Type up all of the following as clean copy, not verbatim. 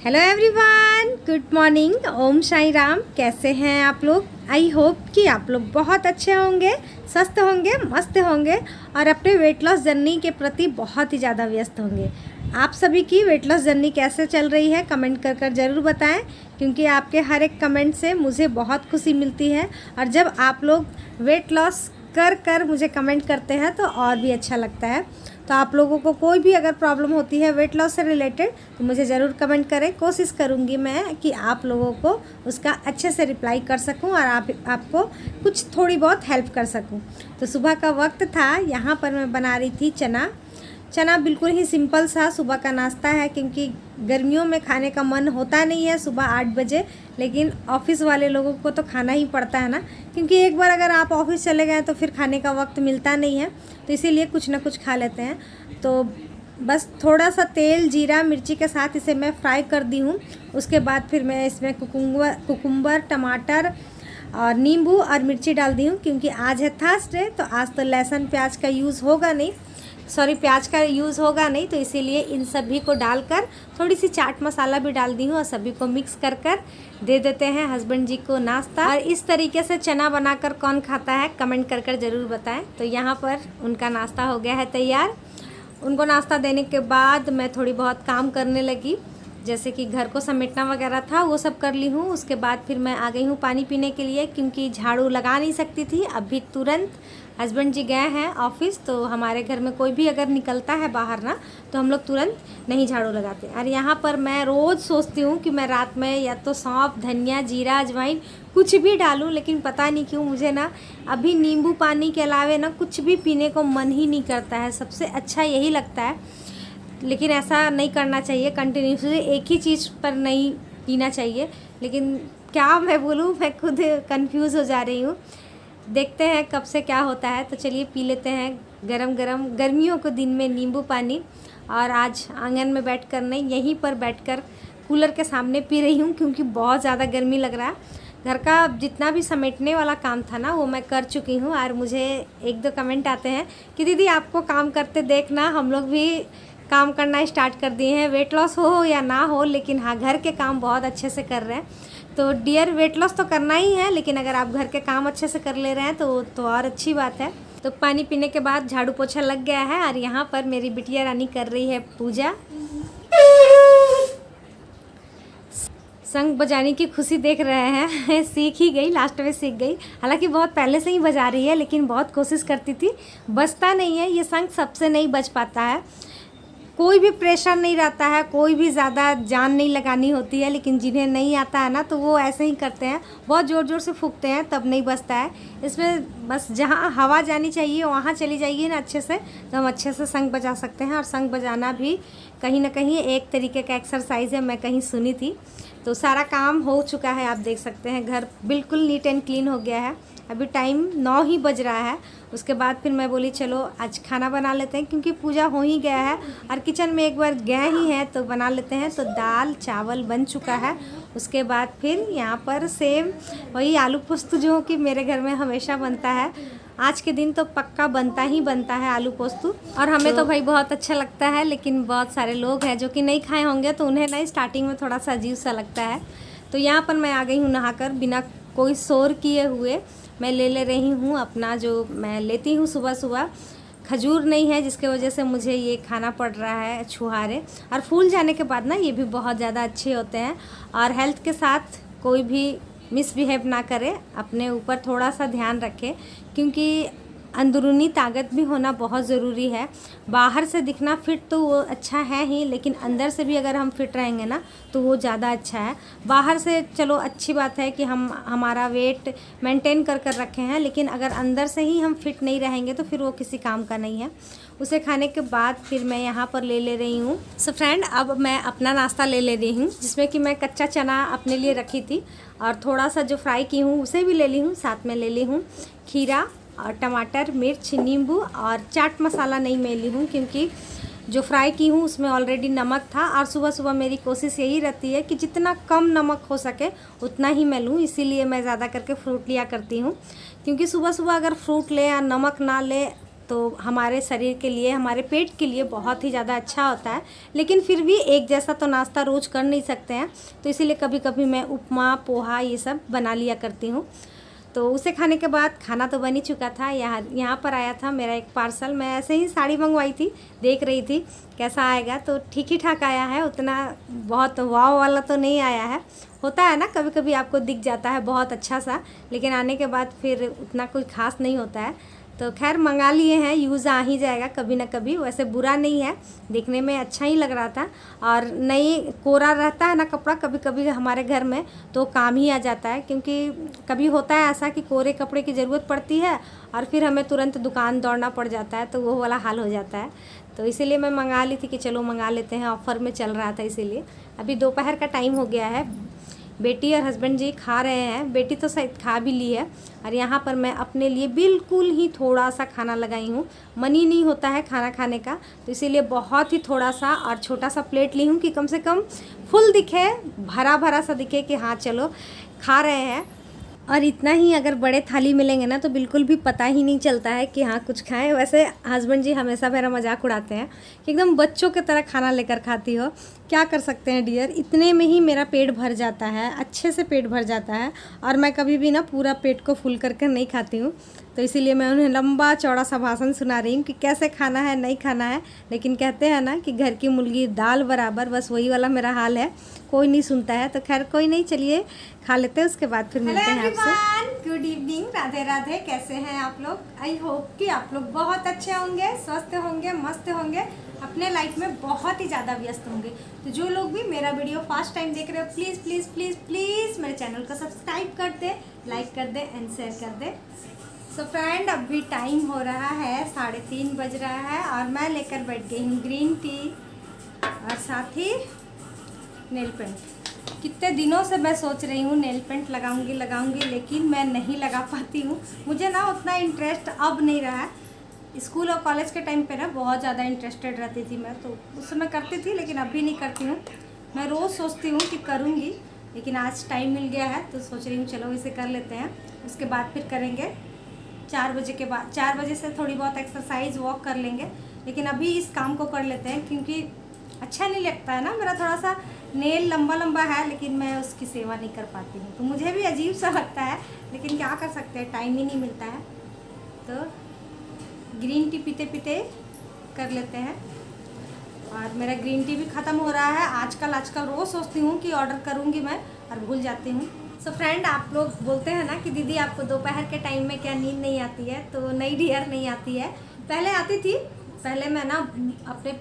Hello everyone, good morning. Om Sai Ram. कैसे हैं आप लोग? आई होप कि आप लोग बहुत अच्छे होंगे, स्वस्थ होंगे, मस्त होंगे और अपने वेट लॉस जर्नी के प्रति बहुत ही ज़्यादा व्यस्त होंगे। आप सभी की वेट लॉस जर्नी कैसे चल रही है कमेंट कर ज़रूर बताएं, क्योंकि आपके हर एक कमेंट से मुझे बहुत खुशी मिलती है। और जब आप लोग वेट लॉस कर मुझे कमेंट करते हैं तो और भी अच्छा लगता है। तो आप लोगों को कोई भी अगर प्रॉब्लम होती है वेट लॉस से रिलेटेड तो मुझे ज़रूर कमेंट करें। कोशिश करूँगी मैं कि आप लोगों को उसका अच्छे से रिप्लाई कर सकूं और आपको कुछ थोड़ी बहुत हेल्प कर सकूं। तो सुबह का वक्त था, यहाँ पर मैं बना रही थी चना बिल्कुल ही सिंपल सा सुबह का नाश्ता है, क्योंकि गर्मियों में खाने का मन होता नहीं है सुबह 8 बजे, लेकिन ऑफिस वाले लोगों को तो खाना ही पड़ता है ना, क्योंकि एक बार अगर आप ऑफिस चले गए तो फिर खाने का वक्त मिलता नहीं है। तो इसीलिए कुछ ना कुछ खा लेते हैं। तो बस थोड़ा सा तेल, जीरा, मिर्ची के साथ इसे मैं फ्राई कर दी हूँ। उसके बाद फिर मैं इसमें कुकुम्बर, टमाटर और नींबू और मिर्ची डाल दी हूँ, क्योंकि आज है थर्सडे तो आज तो लहसुन प्याज का यूज़ होगा नहीं, प्याज का यूज़ होगा नहीं। तो इसीलिए इन सभी को डालकर थोड़ी सी चाट मसाला भी डाल दी हूँ और सभी को मिक्स कर दे देते हैं हस्बैंड जी को नाश्ता। और इस तरीके से चना बनाकर कौन खाता है कमेंट कर ज़रूर बताएं। तो यहाँ पर उनका नाश्ता हो गया है तैयार। उनको नाश्ता देने के बाद मैं थोड़ी बहुत काम करने लगी, जैसे कि घर को समेटना वगैरह था वो सब कर ली हूँ। उसके बाद फिर मैं आ गई हूँ पानी पीने के लिए, क्योंकि झाड़ू लगा नहीं सकती थी। अभी तुरंत हस्बैंड जी गए हैं ऑफिस, तो हमारे घर में कोई भी अगर निकलता है बाहर ना तो हम लोग तुरंत नहीं झाड़ू लगाते। और यहाँ पर मैं रोज़ सोचती हूँ कि मैं रात में या तो सौंफ, धनिया, जीरा, अजवाइन कुछ भी डालूँ, लेकिन पता नहीं क्यों मुझे ना अभी नींबू पानी के अलावे ना कुछ भी पीने को मन ही नहीं करता है। सबसे अच्छा यही लगता है, लेकिन ऐसा नहीं करना चाहिए, कंटिन्यूसली एक ही चीज़ पर नहीं पीना चाहिए। लेकिन क्या मैं बोलूँ, मैं खुद कंफ्यूज हो जा रही हूँ। देखते हैं कब से क्या होता है। तो चलिए पी लेते हैं गरम गरम गर्मियों के दिन में नींबू पानी। और आज आंगन में बैठकर नहीं, यहीं पर बैठकर कूलर के सामने पी रही हूँ, क्योंकि बहुत ज़्यादा गर्मी लग रहा है। घर का जितना भी समेटने वाला काम था ना वो मैं कर चुकी हूँ। और मुझे 1-2 कमेंट आते हैं कि दीदी आपको काम करते देखना, हम लोग भी काम करना स्टार्ट कर दिए हैं, वेट लॉस हो या ना हो, लेकिन हाँ घर के काम बहुत अच्छे से कर रहे हैं। तो डियर, वेट लॉस तो करना ही है, लेकिन अगर आप घर के काम अच्छे से कर ले रहे हैं तो और अच्छी बात है। तो पानी पीने के बाद झाड़ू पोछा लग गया है और यहाँ पर मेरी बिटिया रानी कर रही है पूजा। शंख बजाने की खुशी देख रहे हैं सीख ही गई, लास्ट में सीख गई। हालांकि बहुत पहले से ही बजा रही है, लेकिन बहुत कोशिश करती थी, बजता नहीं है ये शंख, सबसे नहीं बज पाता है। कोई भी प्रेशर नहीं रहता है, कोई भी ज़्यादा जान नहीं लगानी होती है, लेकिन जिन्हें नहीं आता है ना तो वो ऐसे ही करते हैं, बहुत ज़ोर ज़ोर से फूंकते हैं, तब नहीं बजता है। इसमें बस जहाँ हवा जानी चाहिए वहाँ चली जाइए ना अच्छे से, तो हम अच्छे से शंख बजा सकते हैं। और शंख बजाना भी कहीं ना कहीं एक तरीके का एक्सरसाइज है, मैं कहीं सुनी थी। तो सारा काम हो चुका है, आप देख सकते हैं घर बिल्कुल नीट एंड क्लीन हो गया है। अभी टाइम 9 ही बज रहा है। उसके बाद फिर मैं बोली चलो आज खाना बना लेते हैं, क्योंकि पूजा हो ही गया है और किचन में एक बार गए ही हैं तो बना लेते हैं। तो दाल चावल बन चुका है। उसके बाद फिर यहाँ पर सेम वही आलू पोस्तू जो कि मेरे घर में हमेशा बनता है, आज के दिन तो पक्का बनता ही बनता है आलू पोस्तू। और हमें तो भाई बहुत अच्छा लगता है, लेकिन बहुत सारे लोग हैं जो कि नहीं खाए होंगे तो उन्हें ना स्टार्टिंग में थोड़ा सा अजीब सा लगता है। तो यहाँ पर मैं आ गई हूँ नहाकर, बिना कोई शोर किए हुए मैं ले रही हूँ अपना जो मैं लेती हूँ सुबह सुबह। खजूर नहीं है जिसके वजह से मुझे ये खाना पड़ रहा है छुहारे। और फूल जाने के बाद ना ये भी बहुत ज़्यादा अच्छे होते हैं। और हेल्थ के साथ कोई भी मिसबिहेव ना करे, अपने ऊपर थोड़ा सा ध्यान रखें, क्योंकि अंदरूनी ताकत भी होना बहुत ज़रूरी है। बाहर से दिखना फिट तो वो अच्छा है ही, लेकिन अंदर से भी अगर हम फिट रहेंगे ना तो वो ज़्यादा अच्छा है। बाहर से चलो अच्छी बात है कि हम हमारा वेट मेंटेन कर रखे हैं, लेकिन अगर अंदर से ही हम फिट नहीं रहेंगे तो फिर वो किसी काम का नहीं है। उसे खाने के बाद फिर मैं यहाँ पर ले रही हूँ। सो फ्रेंड, अब मैं अपना नाश्ता ले रही हूँ, जिसमें कि मैं कच्चा चना अपने लिए रखी थी और थोड़ा सा जो फ्राई की हूँ उसे भी ले ली हूँ। साथ में ले ली हूँ खीरा और टमाटर, मिर्च, नींबू और चाट मसाला नहीं मैं ली हूँ, क्योंकि जो फ्राई की हूँ उसमें ऑलरेडी नमक था। और सुबह सुबह मेरी कोशिश यही रहती है कि जितना कम नमक हो सके उतना ही मैं लूँ, इसीलिए मैं ज़्यादा करके फ्रूट लिया करती हूँ। क्योंकि सुबह सुबह अगर फ्रूट ले या नमक ना ले तो हमारे शरीर के लिए, हमारे पेट के लिए बहुत ही ज़्यादा अच्छा होता है। लेकिन फिर भी एक जैसा तो नाश्ता रोज़ कर नहीं सकते हैं, तो इसीलिए कभी कभी मैं उपमा, पोहा ये सब बना लिया करती हूँ। तो उसे खाने के बाद खाना तो बन ही चुका था। यहाँ पर आया था मेरा एक पार्सल। मैं ऐसे ही साड़ी मंगवाई थी, देख रही थी कैसा आएगा, तो ठीक ही ठाक आया है। उतना बहुत वाव वाला तो नहीं आया है। होता है ना, कभी कभी आपको दिख जाता है बहुत अच्छा सा, लेकिन आने के बाद फिर उतना कोई ख़ास नहीं होता है। तो खैर मंगा लिए हैं, यूज़ आ ही जाएगा कभी ना कभी। वैसे बुरा नहीं है, देखने में अच्छा ही लग रहा था। और नहीं कोरा रहता है ना कपड़ा कभी कभी हमारे घर में, तो काम ही आ जाता है। क्योंकि कभी होता है ऐसा कि कोरे कपड़े की ज़रूरत पड़ती है और फिर हमें तुरंत दुकान दौड़ना पड़ जाता है, तो वो वाला हाल हो जाता है। तो इसीलिए मैं मंगा ली थी कि चलो मंगा लेते हैं, ऑफ़र में चल रहा था इसीलिए। अभी दोपहर का टाइम हो गया है, बेटी और हस्बैंड जी खा रहे हैं। बेटी तो शायद खा भी ली है, और यहाँ पर मैं अपने लिए बिल्कुल ही थोड़ा सा खाना लगाई हूँ। मन ही नहीं होता है खाना खाने का, तो इसीलिए बहुत ही थोड़ा सा और छोटा सा प्लेट ली हूँ कि कम से कम फुल दिखे, भरा भरा सा दिखे कि हाँ चलो खा रहे हैं। और इतना ही अगर बड़े थाली मिलेंगे ना तो बिल्कुल भी पता ही नहीं चलता है कि हाँ कुछ खाएं। वैसे हस्बैंड जी हमेशा मेरा मजाक उड़ाते हैं कि एकदम बच्चों की तरह खाना लेकर खाती हो। क्या कर सकते हैं डियर, इतने में ही मेरा पेट भर जाता है, अच्छे से पेट भर जाता है। और मैं कभी भी ना पूरा पेट को फुल करके नहीं खाती हूँ, तो इसीलिए मैं उन्हें लंबा चौड़ा सा भाषण सुना रही हूँ कि कैसे खाना है, नहीं खाना है। लेकिन कहते हैं ना कि घर की मुर्गी दाल बराबर, बस वही वाला मेरा हाल है, कोई नहीं सुनता है। तो खैर कोई नहीं, चलिए खा लेते हैं, उसके बाद फिर मिलते हैं आपसे। Good evening, Radhe Radhe. कैसे हैं आप लोग? आई होप कि आप लोग बहुत अच्छे होंगे, स्वस्थ होंगे, मस्त होंगे, अपने लाइफ में बहुत ही ज़्यादा व्यस्त होंगे। तो जो लोग भी मेरा वीडियो फर्स्ट टाइम देख रहे हो, प्लीज़ प्लीज़ प्लीज़ प्लीज़ मेरे चैनल को सब्सक्राइब कर दे, लाइक कर दे एंड शेयर कर दे। सो फ्रेंड, अभी टाइम हो रहा है 3:30 बज रहा है, और मैं लेकर बैठ गई हूँ ग्रीन टी और साथ ही नेल पेंट। कितने दिनों से मैं सोच रही हूँ नेल पेंट लगाऊंगी, लेकिन मैं नहीं लगा पाती हूँ। मुझे ना उतना इंटरेस्ट अब नहीं रहा है। स्कूल और कॉलेज के टाइम पे ना बहुत ज़्यादा इंटरेस्टेड रहती थी मैं, तो उस समय करती थी, लेकिन अभी नहीं करती हूँ। मैं रोज़ सोचती हूँ कि करूँगी, लेकिन आज टाइम मिल गया है तो सोच रही हूँ चलो इसे कर लेते हैं। उसके बाद फिर करेंगे 4 बजे के बाद, 4 बजे से थोड़ी बहुत एक्सरसाइज वॉक कर लेंगे। लेकिन अभी इस काम को कर लेते हैं, क्योंकि अच्छा नहीं लगता है ना। मेरा थोड़ा सा नेल लंबा लंबा है, लेकिन मैं उसकी सेवा नहीं कर पाती हूँ, तो मुझे भी अजीब सा लगता है, लेकिन क्या कर सकते हैं, टाइम ही नहीं मिलता है। तो ग्रीन टी पीते पीते कर लेते हैं। और मेरा ग्रीन टी भी ख़त्म हो रहा है आजकल रोज़ सोचती हूँ कि ऑर्डर करूँगी मैं और भूल जाती हूँ। सो फ्रेंड, आप लोग बोलते हैं ना कि दीदी आपको दोपहर के टाइम में क्या नींद नहीं आती है, तो नहीं डियर, नहीं आती है। पहले आती थी, पहले मैं ना अपने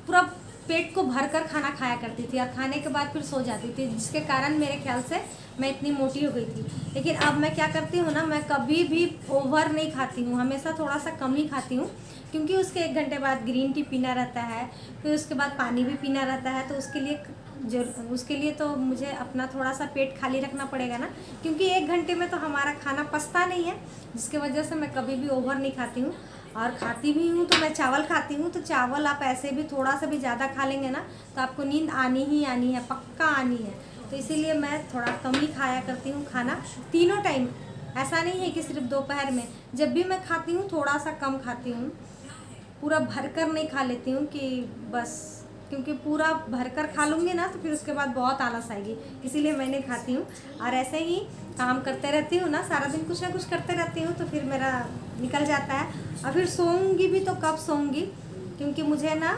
पूरा पेट को भर कर खाना खाया करती थी, और खाने के बाद फिर सो जाती थी, जिसके कारण मेरे ख्याल से मैं इतनी मोटी हो गई थी। लेकिन अब मैं क्या करती हूँ ना, मैं कभी भी ओवर नहीं खाती हूँ, हमेशा थोड़ा सा कम ही खाती हूँ। क्योंकि उसके 1 घंटे बाद ग्रीन टी पीना रहता है, फिर उसके बाद पानी भी पीना रहता है, तो उसके लिए तो मुझे अपना थोड़ा सा पेट खाली रखना पड़ेगा ना। क्योंकि 1 घंटे में तो हमारा खाना पचता नहीं है, जिसके वजह से मैं कभी भी ओवर नहीं खाती हूँ। और खाती भी हूँ तो मैं चावल खाती हूँ, तो चावल आप ऐसे भी थोड़ा सा भी ज़्यादा खा लेंगे ना तो आपको नींद आनी ही आनी है, पक्का आनी है। तो इसीलिए मैं थोड़ा कम ही खाया करती हूँ खाना, तीनों टाइम। ऐसा नहीं है कि सिर्फ दोपहर में, जब भी मैं खाती हूँ थोड़ा सा कम खाती हूँ, पूरा भरकर नहीं खा लेती हूँ कि बस, क्योंकि पूरा भरकर खा लूँगी ना तो फिर उसके बाद बहुत आलस आएगी, इसीलिए मैं नहीं खाती हूँ। और ऐसे ही काम करते रहती हूँ ना, सारा दिन कुछ ना कुछ करते रहती हूँ, तो फिर मेरा निकल जाता है। और फिर सोऊंगी भी तो कब सोऊंगी, क्योंकि मुझे ना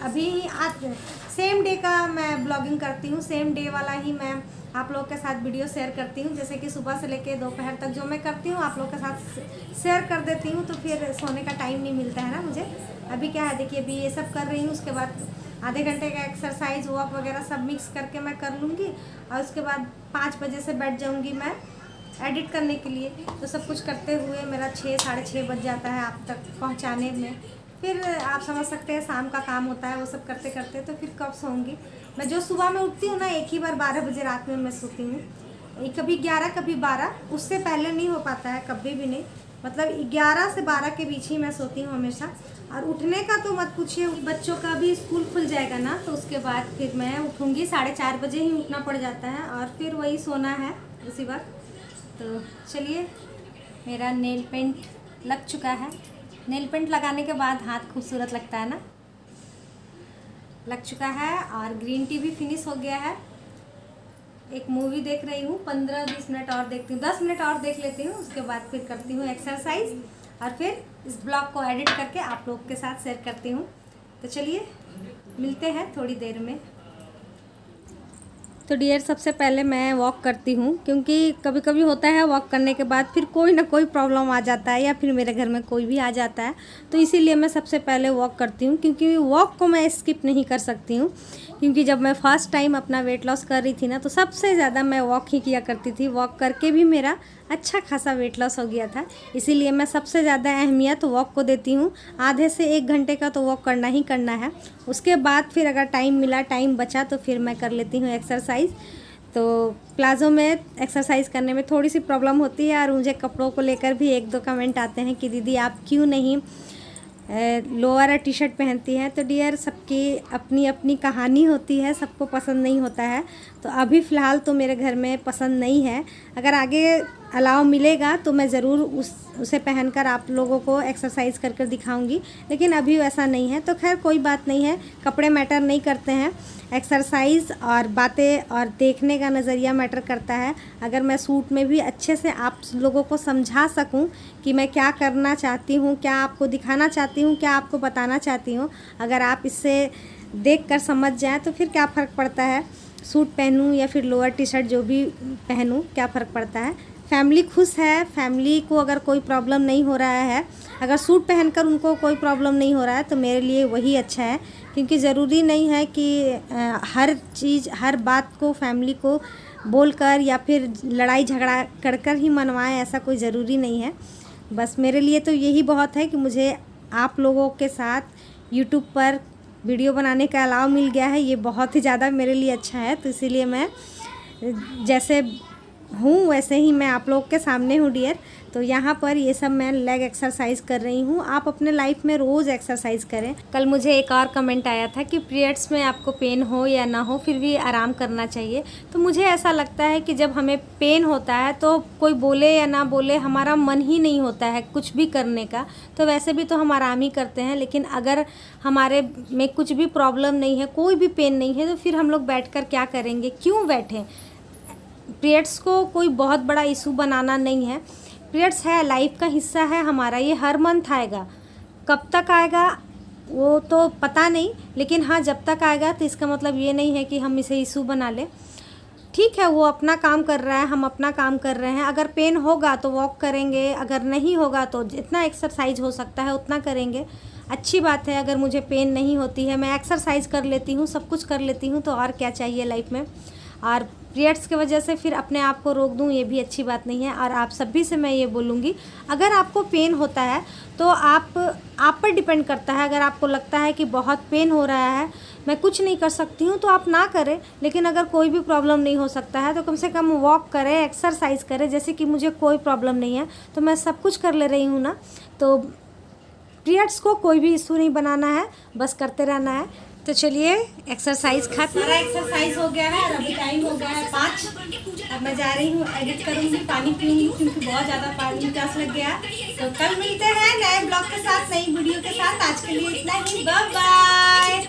अभी आज सेम डे का मैं ब्लॉगिंग करती हूँ, सेम डे वाला ही मैं आप लोगों के साथ वीडियो शेयर करती हूँ। जैसे कि सुबह से लेकर दोपहर तक जो मैं करती हूँ आप लोगों के साथ शेयर कर देती हूँ, तो फिर सोने का टाइम नहीं मिलता है ना मुझे। अभी क्या है, देखिए अभी ये सब कर रही हूँ, उसके बाद आधे घंटे का एक्सरसाइज वॉक वगैरह सब मिक्स करके मैं कर लूँगी, और उसके बाद 5 बजे से बैठ जाऊँगी मैं एडिट करने के लिए। तो सब कुछ करते हुए मेरा 6 साढ़े 6 बज जाता है आप तक पहुँचाने में। फिर आप समझ सकते हैं शाम का काम होता है, वो सब करते करते तो फिर कब सोऊंगी मैं। जो सुबह में उठती हूँ ना, एक ही बार 12 बजे रात में मैं सोती हूँ, कभी 11 कभी 12, उससे पहले नहीं हो पाता है कभी भी नहीं। मतलब 11 से 12 के बीच ही मैं सोती हूँ हमेशा। और उठने का तो मत पूछिए, बच्चों का भी स्कूल खुल जाएगा ना, तो उसके बाद फिर मैं उठूँगी 4:30 बजे ही उठना पड़ जाता है, और फिर वही सोना है उसी वक्त। तो चलिए, मेरा नेल पेंट लग चुका है, नेल पेंट लगाने के बाद हाथ खूबसूरत लगता है ना। लग चुका है और ग्रीन टी भी फिनिश हो गया है। एक मूवी देख रही हूँ, 15-20 मिनट और देखती हूँ, 10 मिनट और देख लेती हूँ, उसके बाद फिर करती हूँ एक्सरसाइज और फिर इस ब्लॉग को एडिट करके आप लोग के साथ शेयर करती हूँ। तो चलिए मिलते हैं थोड़ी देर में। तो डियर, सबसे पहले मैं वॉक करती हूँ, क्योंकि कभी कभी होता है वॉक करने के बाद फिर कोई ना कोई प्रॉब्लम आ जाता है या फिर मेरे घर में कोई भी आ जाता है, तो इसीलिए मैं सबसे पहले वॉक करती हूँ। क्योंकि वॉक को मैं स्किप नहीं कर सकती हूँ, क्योंकि जब मैं फर्स्ट टाइम अपना वेट लॉस कर रही थी ना, तो सबसे ज़्यादा मैं वॉक ही किया करती थी। वॉक करके भी मेरा अच्छा खासा वेट लॉस हो गया था, इसीलिए मैं सबसे ज़्यादा अहमियत वॉक को देती हूँ। आधे से 1 घंटे का तो वॉक करना ही करना है। उसके बाद फिर अगर टाइम मिला, टाइम बचा, तो फिर मैं कर लेती हूँ एक्सरसाइज। तो प्लाज़ो में एक्सरसाइज करने में थोड़ी सी प्रॉब्लम होती है और मुझे कपड़ों को लेकर भी 1-2 कमेंट आते हैं कि दीदी आप क्यों नहीं लोअर और टी शर्ट पहनती हैं। तो डियर, सबकी अपनी अपनी कहानी होती है, सबको पसंद नहीं होता है। तो अभी फ़िलहाल तो मेरे घर में पसंद नहीं है। अगर आगे अलाउ मिलेगा तो मैं ज़रूर उसे पहनकर आप लोगों को एक्सरसाइज कर दिखाऊंगी, लेकिन अभी वैसा नहीं है। तो खैर कोई बात नहीं है, कपड़े मैटर नहीं करते हैं, एक्सरसाइज और बातें और देखने का नज़रिया मैटर करता है। अगर मैं सूट में भी अच्छे से आप लोगों को समझा सकूं कि मैं क्या करना चाहती हूं, क्या आपको दिखाना चाहती हूं, क्या आपको बताना चाहती हूं, अगर आप इससे देखकर समझ जाएं तो फिर क्या फ़र्क पड़ता है, सूट पहनूं या फिर लोअर टी शर्ट जो भी पहनूं, क्या फ़र्क पड़ता है। फैमिली खुश है, फैमिली को अगर कोई प्रॉब्लम नहीं हो रहा है, अगर सूट पहनकर उनको कोई प्रॉब्लम नहीं हो रहा है, तो मेरे लिए वही अच्छा है। क्योंकि ज़रूरी नहीं है कि हर चीज़, हर बात को फैमिली को बोलकर या फिर लड़ाई झगड़ा कर ही मनवाएं, ऐसा कोई ज़रूरी नहीं है। बस मेरे लिए तो यही बहुत है कि मुझे आप लोगों के साथ यूट्यूब पर वीडियो बनाने का अलाव मिल गया है, ये बहुत ही ज़्यादा मेरे लिए अच्छा है। तो इसीलिए मैं जैसे हूँ वैसे ही मैं आप लोग के सामने हूँ डियर। तो यहाँ पर ये सब मैं लेग एक्सरसाइज कर रही हूँ। आप अपने लाइफ में रोज़ एक्सरसाइज करें। कल मुझे एक और कमेंट आया था कि पीरियड्स में आपको पेन हो या ना हो फिर भी आराम करना चाहिए। तो मुझे ऐसा लगता है कि जब हमें पेन होता है तो कोई बोले या ना बोले, हमारा मन ही नहीं होता है कुछ भी करने का। तो वैसे भी तो हम आराम ही करते हैं, लेकिन अगर हमारे में कुछ भी प्रॉब्लम नहीं है, कोई भी पेन नहीं है, तो फिर हम लोग बैठ कर क्या करेंगे, क्यों बैठें। पीरियड्स को कोई बहुत बड़ा इशू बनाना नहीं है। पीरियड्स है, लाइफ का हिस्सा है हमारा, ये हर मंथ आएगा। कब तक आएगा वो तो पता नहीं, लेकिन हाँ जब तक आएगा तो इसका मतलब ये नहीं है कि हम इसे इशू बना लें। ठीक है, वो अपना काम कर रहा है, हम अपना काम कर रहे हैं। अगर पेन होगा तो वॉक करेंगे, अगर नहीं होगा तो जितना एक्सरसाइज हो सकता है उतना करेंगे। अच्छी बात है, अगर मुझे पेन नहीं होती है, मैं एक्सरसाइज कर लेती हूँ, सब कुछ कर लेती हूँ, तो और क्या चाहिए लाइफ में। और पीरियड्स की वजह से फिर अपने आप को रोक दूँ, ये भी अच्छी बात नहीं है। और आप सभी से मैं ये बोलूँगी, अगर आपको पेन होता है तो आप पर डिपेंड करता है। अगर आपको लगता है कि बहुत पेन हो रहा है, मैं कुछ नहीं कर सकती हूँ, तो आप ना करें। लेकिन अगर कोई भी प्रॉब्लम नहीं हो सकता है तो कम से कम वॉक करें, एक्सरसाइज करें। जैसे कि मुझे कोई प्रॉब्लम नहीं है तो मैं सब कुछ कर ले रही हूँ ना। तो पीरियड्स को कोई भी इशू नहीं बनाना है, बस करते रहना है। तो चलिए एक्सरसाइज खत्म, सारा एक्सरसाइज हो गया है और अभी टाइम हो गया है 5। अब मैं जा रही हूँ, एडिट करूँगी, पानी पीऊँगी क्योंकि बहुत ज़्यादा पानी प्यास लग गया। तो कल मिलते हैं नए ब्लॉग के साथ, नई वीडियो के साथ। आज के लिए इतना ही, बाय बाय।